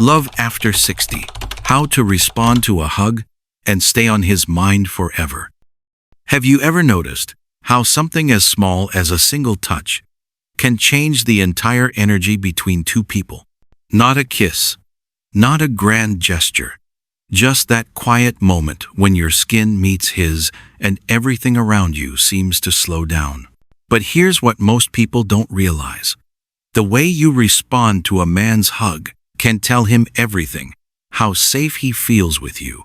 Love After 60. How to respond to a hug and stay on his mind forever. Have you ever noticed how something as small as a single touch can change the entire energy between two people? Not a kiss, not a grand gesture, just that quiet moment when your skin meets his and everything around you seems to slow down. But here's what most people don't realize. The way you respond to a man's hug can tell him everything: how safe he feels with you,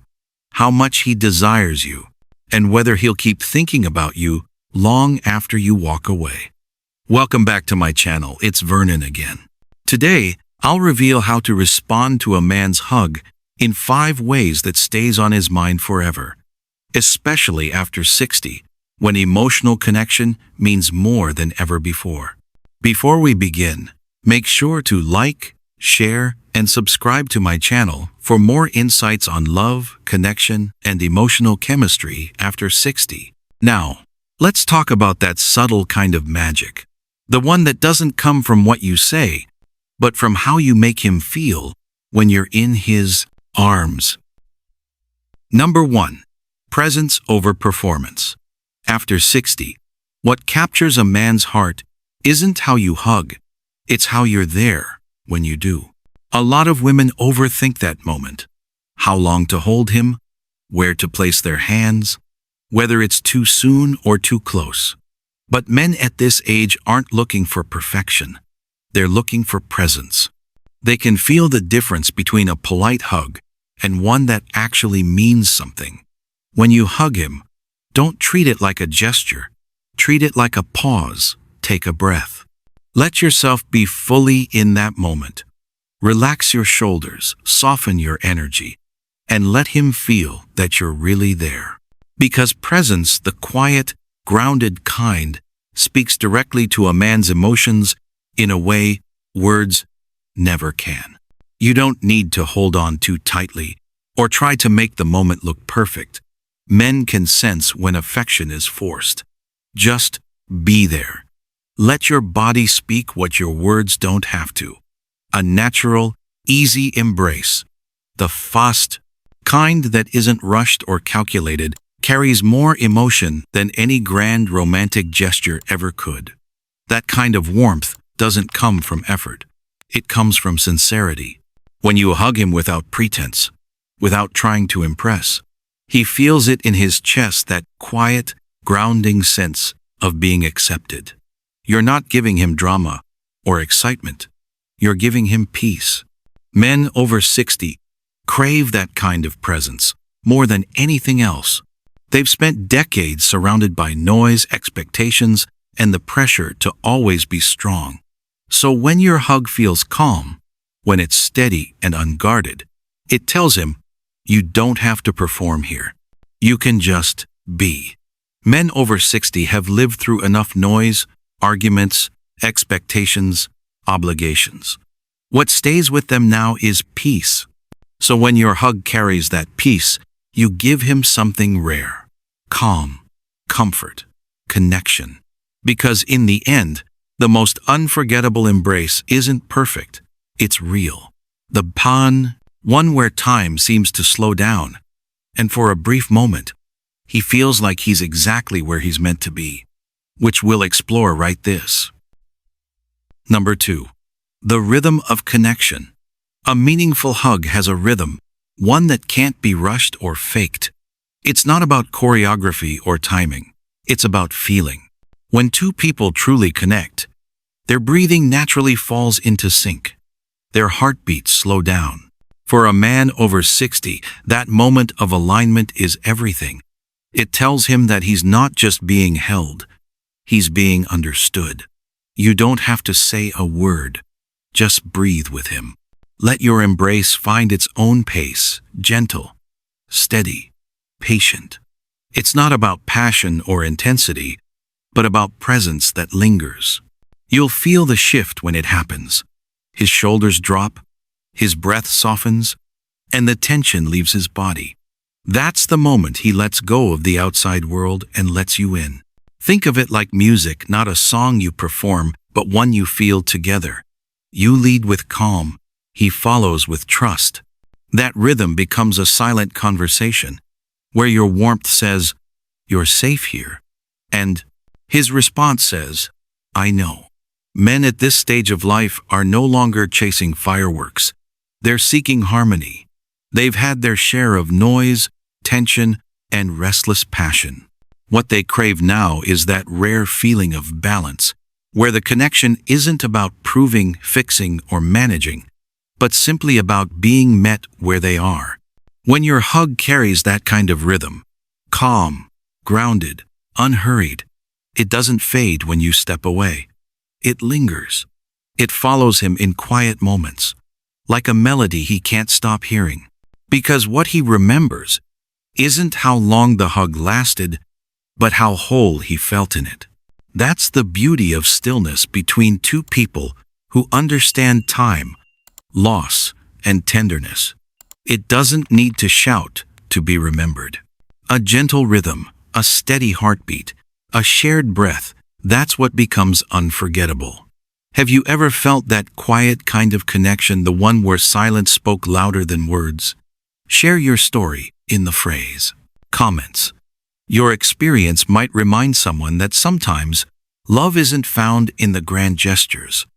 how much he desires you, and whether he'll keep thinking about you long after you walk away. Welcome back to my channel. It's Vernon again. Today, I'll reveal how to respond to a man's hug in 5 ways that stays on his mind forever, especially after 60, when emotional connection means more than ever before. Before we begin, make sure to like, share, and subscribe to my channel for more insights on love, connection, and emotional chemistry after 60. Now, let's talk about that subtle kind of magic. The one that doesn't come from what you say, but from how you make him feel when you're in his arms. Number 1. Presence over performance. After 60, what captures a man's heart isn't how you hug, it's how you're there when you do. A lot of women overthink that moment. How long to hold him, where to place their hands, whether it's too soon or too close. But men at this age aren't looking for perfection. They're looking for presence. They can feel the difference between a polite hug and one that actually means something. When you hug him, don't treat it like a gesture. Treat it like a pause. Take a breath. Let yourself be fully in that moment. Relax your shoulders, soften your energy, and let him feel that you're really there. Because presence, the quiet, grounded kind, speaks directly to a man's emotions in a way words never can. You don't need to hold on too tightly or try to make the moment look perfect. Men can sense when affection is forced. Just be there. Let your body speak what your words don't have to. A natural, easy embrace, the fast kind that isn't rushed or calculated, carries more emotion than any grand romantic gesture ever could. That kind of warmth doesn't come from effort. It comes from sincerity. When you hug him without pretense, without trying to impress, he feels it in his chest, that quiet, grounding sense of being accepted. You're not giving him drama or excitement. You're giving him peace. Men over 60 crave that kind of presence more than anything else. They've spent decades surrounded by noise, expectations, and the pressure to always be strong. So when your hug feels calm, when it's steady and unguarded, it tells him, you don't have to perform here. You can just be. Men over 60 have lived through enough noise, arguments, expectations, obligations. What stays with them now is peace. So when your hug carries that peace, you give him something rare: calm, comfort, connection. Because in the end, the most unforgettable embrace isn't perfect, it's real. The one where time seems to slow down, and for a brief moment, he feels like he's exactly where he's meant to be, which we'll explore right this. Number 2. The rhythm of connection. A meaningful hug has a rhythm, one that can't be rushed or faked. It's not about choreography or timing. It's about feeling. When two people truly connect, their breathing naturally falls into sync. Their heartbeats slow down. For a man over 60, that moment of alignment is everything. It tells him that he's not just being held, he's being understood. You don't have to say a word. Just breathe with him. Let your embrace find its own pace, gentle, steady, patient. It's not about passion or intensity, but about presence that lingers. You'll feel the shift when it happens. His shoulders drop, his breath softens, and the tension leaves his body. That's the moment he lets go of the outside world and lets you in. Think of it like music, not a song you perform, but one you feel together. You lead with calm, he follows with trust. That rhythm becomes a silent conversation, where your warmth says, "You're safe here," and his response says, "I know." Men at this stage of life are no longer chasing fireworks. They're seeking harmony. They've had their share of noise, tension, and restless passion. What they crave now is that rare feeling of balance, where the connection isn't about proving, fixing, or managing, but simply about being met where they are. When your hug carries that kind of rhythm, calm, grounded, unhurried, it doesn't fade when you step away. It lingers. It follows him in quiet moments, like a melody he can't stop hearing. Because what he remembers isn't how long the hug lasted, but how whole he felt in it. That's the beauty of stillness between two people who understand time, loss, and tenderness. It doesn't need to shout to be remembered. A gentle rhythm, a steady heartbeat, a shared breath, that's what becomes unforgettable. Have you ever felt that quiet kind of connection, the one where silence spoke louder than words? Share your story in the phrase comments. Your experience might remind someone that sometimes love isn't found in the grand gestures,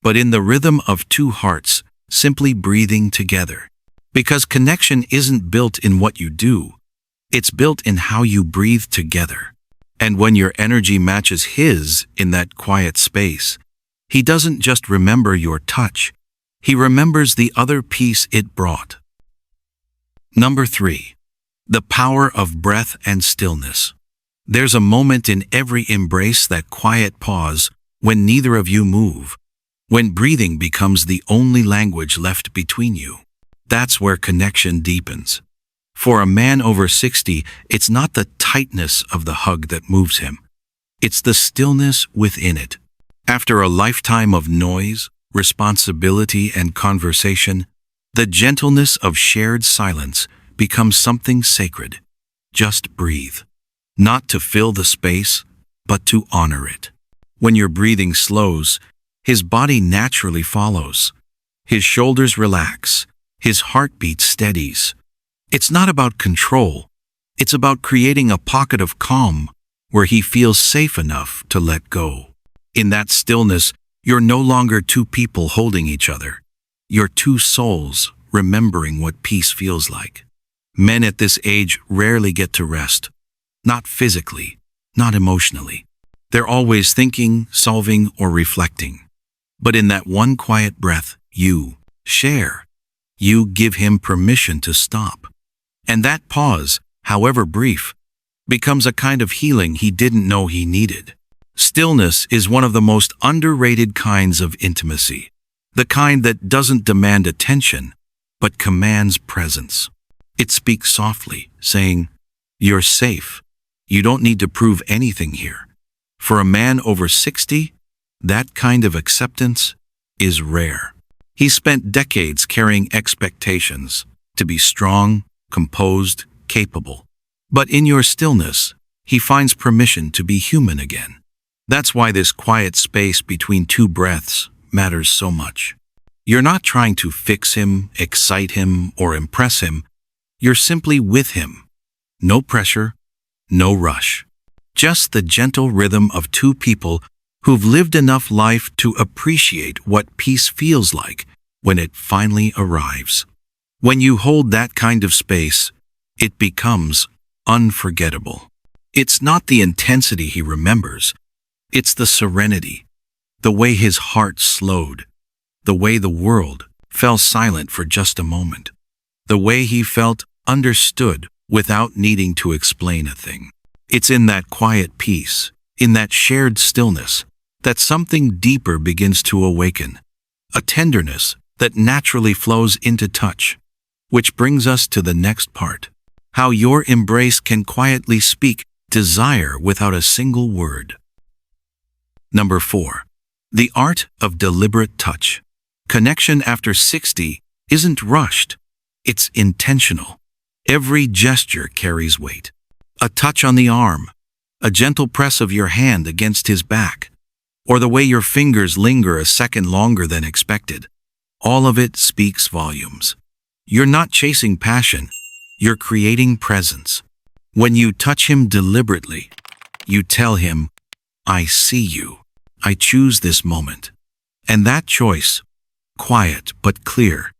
but in the rhythm of two hearts simply breathing together. Because connection isn't built in what you do, it's built in how you breathe together. And when your energy matches his in that quiet space, he doesn't just remember your touch, he remembers the other piece it brought. Number 3. The power of breath and stillness. There's a moment in every embrace, that quiet pause, when neither of you move, when breathing becomes the only language left between you. That's where connection deepens. For a man over 60, it's not the tightness of the hug that moves him. It's the stillness within it. After a lifetime of noise, responsibility, and conversation, the gentleness of shared silence becomes something sacred. Just breathe. Not to fill the space, but to honor it. When your breathing slows, his body naturally follows. His shoulders relax. His heartbeat steadies. It's not about control. It's about creating a pocket of calm where he feels safe enough to let go. In that stillness, you're no longer two people holding each other. You're two souls remembering what peace feels like. Men at this age rarely get to rest. Not physically, not emotionally. They're always thinking, solving, or reflecting. But in that one quiet breath, you share. You give him permission to stop. And that pause, however brief, becomes a kind of healing he didn't know he needed. Stillness is one of the most underrated kinds of intimacy. The kind that doesn't demand attention, but commands presence. It speaks softly, saying, "You're safe. You don't need to prove anything here." For a man over 60, that kind of acceptance is rare. He spent decades carrying expectations to be strong, composed, capable. But in your stillness, he finds permission to be human again. That's why this quiet space between two breaths matters so much. You're not trying to fix him, excite him, or impress him. You're simply with him. No pressure, no rush. Just the gentle rhythm of two people who've lived enough life to appreciate what peace feels like when it finally arrives. When you hold that kind of space, it becomes unforgettable. It's not the intensity he remembers. It's the serenity, the way his heart slowed, the way the world fell silent for just a moment, the way he felt understood without needing to explain a thing. It's in that quiet peace, in that shared stillness, that something deeper begins to awaken, a tenderness that naturally flows into touch. Which brings us to the next part. How your embrace can quietly speak desire without a single word. Number 4. The art of deliberate touch. Connection after 60 isn't rushed. It's intentional. Every gesture carries weight. A touch on the arm, a gentle press of your hand against his back, or the way your fingers linger a second longer than expected. All of it speaks volumes. You're not chasing passion, you're creating presence. When you touch him deliberately, you tell him, I see you. I choose this moment. And that choice, quiet but clear,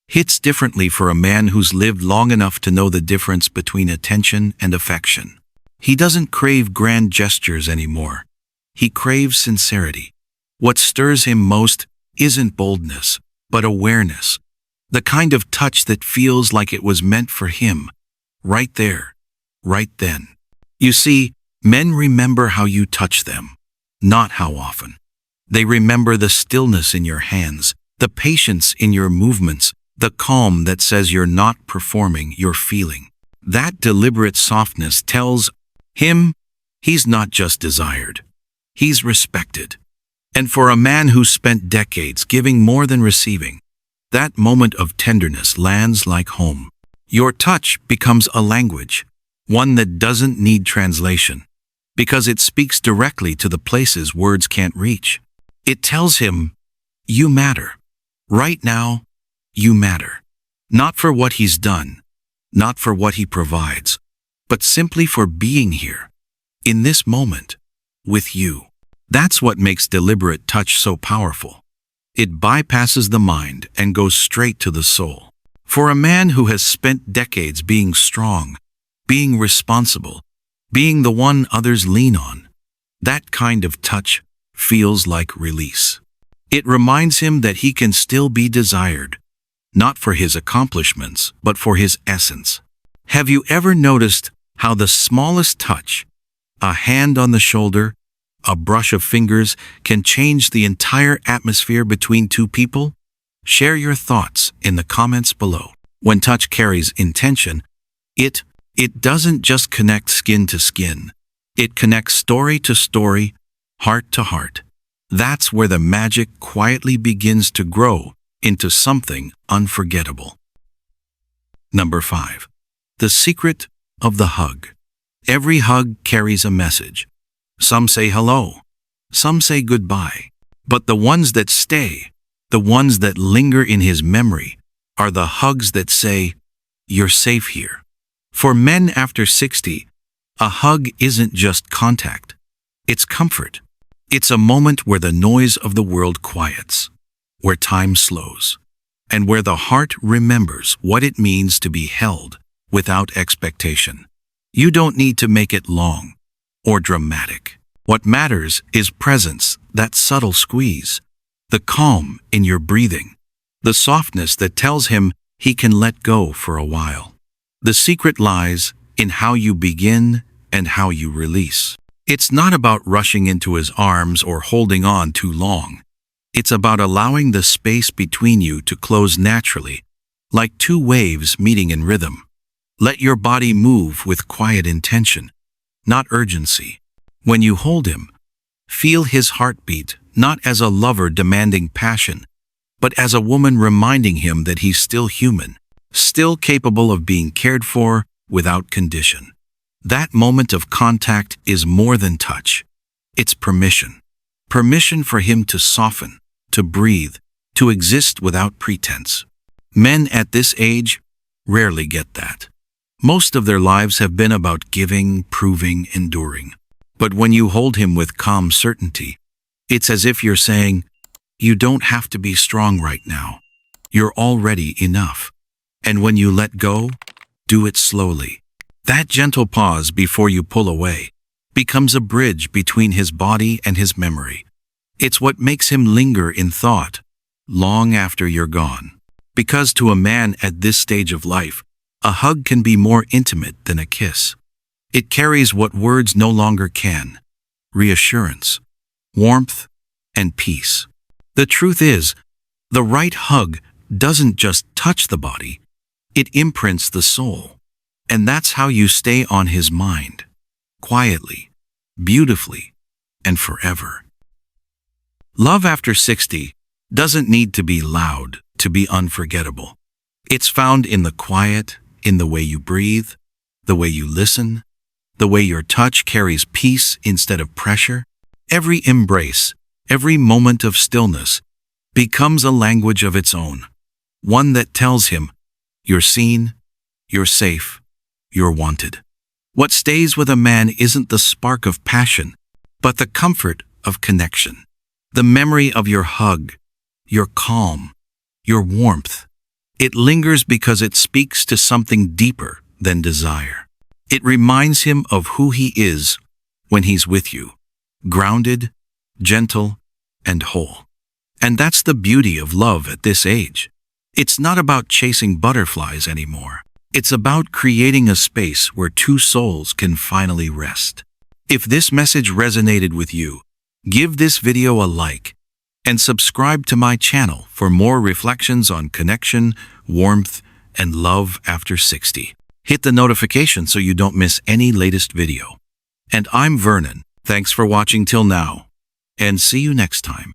hits differently for a man who's lived long enough to know the difference between attention and affection. He doesn't crave grand gestures anymore. He craves sincerity. What stirs him most isn't boldness, but awareness. The kind of touch that feels like it was meant for him, right there, right then. You see, men remember how you touch them, not how often. They remember the stillness in your hands, the patience in your movements, the calm that says you're not performing, you're feeling. That deliberate softness tells him he's not just desired, he's respected. And for a man who spent decades giving more than receiving, that moment of tenderness lands like home. Your touch becomes a language, one that doesn't need translation, because it speaks directly to the places words can't reach. It tells him, you matter. Right now, you matter. Not for what he's done, not for what he provides, but simply for being here, in this moment, with you. That's what makes deliberate touch so powerful. It bypasses the mind and goes straight to the soul. For a man who has spent decades being strong, being responsible, being the one others lean on, that kind of touch feels like release. It reminds him that he can still be desired, not for his accomplishments, but for his essence. Have you ever noticed how the smallest touch, a hand on the shoulder, a brush of fingers, can change the entire atmosphere between two people? Share your thoughts in the comments below. When touch carries intention, it doesn't just connect skin to skin. It connects story to story, heart to heart. That's where the magic quietly begins to grow into something unforgettable. Number 5. The secret of the hug. Every hug carries a message. Some say hello, some say goodbye, but the ones that stay, the ones that linger in his memory, are the hugs that say, you're safe here. For men after 60, a hug isn't just contact, it's comfort. It's a moment where the noise of the world quiets, where time slows, and where the heart remembers what it means to be held without expectation. You don't need to make it long or dramatic. What matters is presence, that subtle squeeze, the calm in your breathing, the softness that tells him he can let go for a while. The secret lies in how you begin and how you release. It's not about rushing into his arms or holding on too long. It's about allowing the space between you to close naturally, like two waves meeting in rhythm. Let your body move with quiet intention, not urgency. When you hold him, feel his heartbeat, not as a lover demanding passion, but as a woman reminding him that he's still human, still capable of being cared for without condition. That moment of contact is more than touch. It's permission. Permission for him to soften, to breathe, to exist without pretense. Men at this age rarely get that. Most of their lives have been about giving, proving, enduring. But when you hold him with calm certainty, it's as if you're saying, you don't have to be strong right now. You're already enough. And when you let go, do it slowly. That gentle pause before you pull away becomes a bridge between his body and his memory. It's what makes him linger in thought long after you're gone. Because to a man at this stage of life, a hug can be more intimate than a kiss. It carries what words no longer can: reassurance, warmth, and peace. The truth is, the right hug doesn't just touch the body, it imprints the soul. And that's how you stay on his mind, quietly, beautifully, and forever. Love after 60 doesn't need to be loud to be unforgettable. It's found in the quiet, in the way you breathe, the way you listen, the way your touch carries peace instead of pressure. Every embrace, every moment of stillness becomes a language of its own, one that tells him, "You're seen, you're safe, you're wanted." What stays with a man isn't the spark of passion, but the comfort of connection. The memory of your hug, your calm, your warmth. It lingers because it speaks to something deeper than desire. It reminds him of who he is when he's with you, grounded, gentle, and whole. And that's the beauty of love at this age. It's not about chasing butterflies anymore. It's about creating a space where two souls can finally rest. If this message resonated with you, give this video a like and subscribe to my channel for more reflections on connection, warmth, and love after 60. Hit the notification so you don't miss any latest video. And I'm Vernon. Thanks for watching till now, and see you next time.